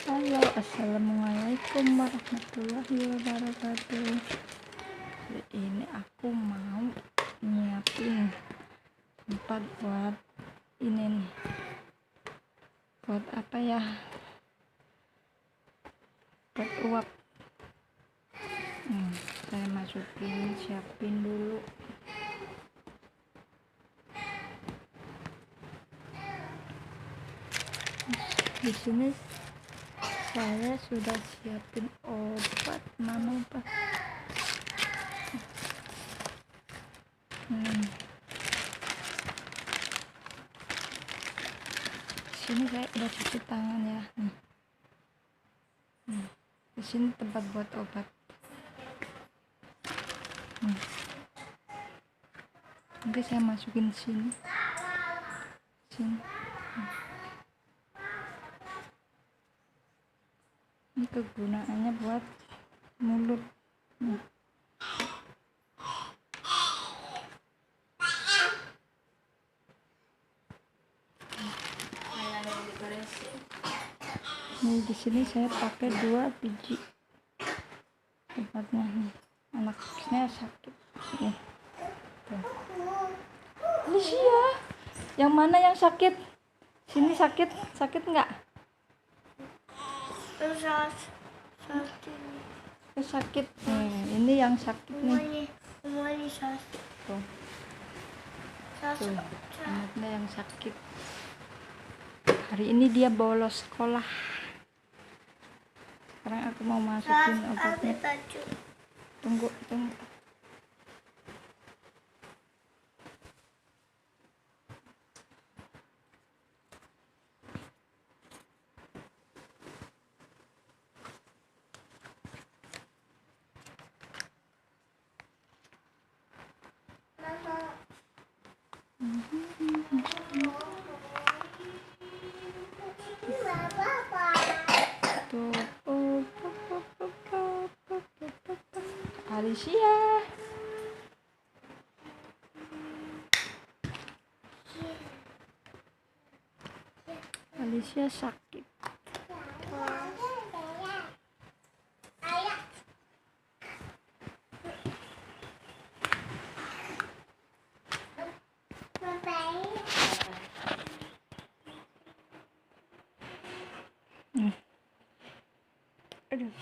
Halo, assalamualaikum warahmatullahi wabarakatuh. Hari ini aku mau nyiapin tempat buat ini nih. Buat apa ya? Buat uap. Saya masukin, siapin dulu. Di sini saya sudah siapin obat, mana obat? Sini saya udah cuci tangan ya. Di sini tempat buat obat. Nanti saya masukin sini. Ini kegunaannya buat mulut. Nih di sini saya pakai 2 biji tempatnya nih. Anaknya sakit nih. Tuh. Alicia, yang mana yang sakit? Sini sakit nggak? Sakit nih. Ini yang sakit nih. Tuh. Anaknya yang sakit. Hari ini dia bolos sekolah. Sekarang aku mau masukin obatnya. Tunggu. Alicia, Alicia sakit. Aduh.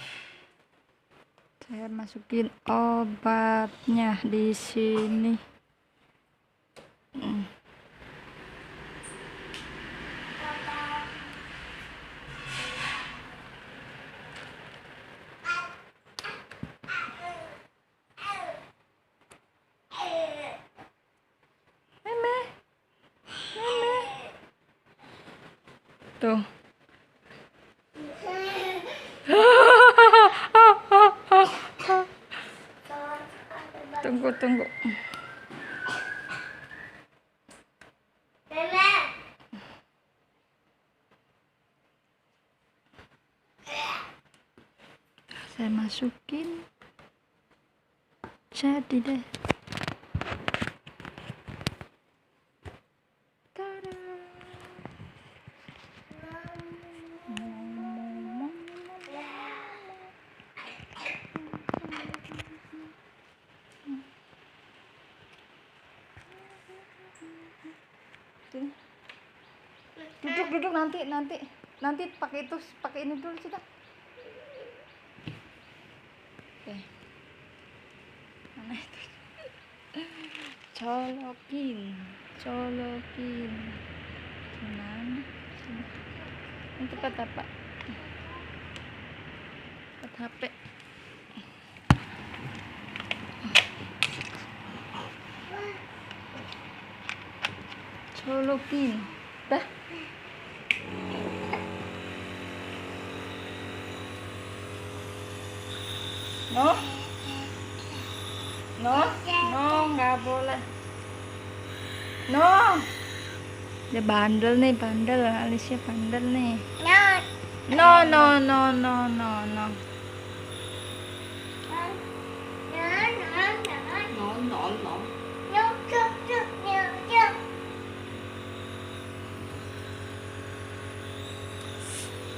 Saya masukin obatnya di sini. Meme. Tuh. Tunggu. Saya masukin. Jadi deh. Tada. Duduk nanti pakai ini dulu sudah. Oke. Mana itu? Colokin. Cuman ini tempat apa? Tempat HP. Colokin. Dah. No, nggak boleh. No. Dia bandel, Alicia bandel nih. No.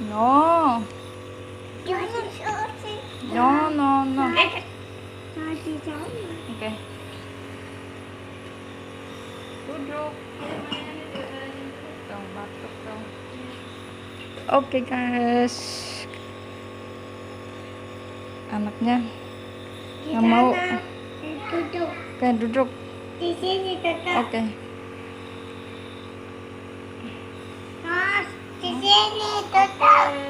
No. No, no, no. Oke. Duduk. Dong, batuk dong. Oke guys. Anaknya nggak mau. Duduk. Oke, duduk. Di sini tetap. Oke. Mas, di sini tetap.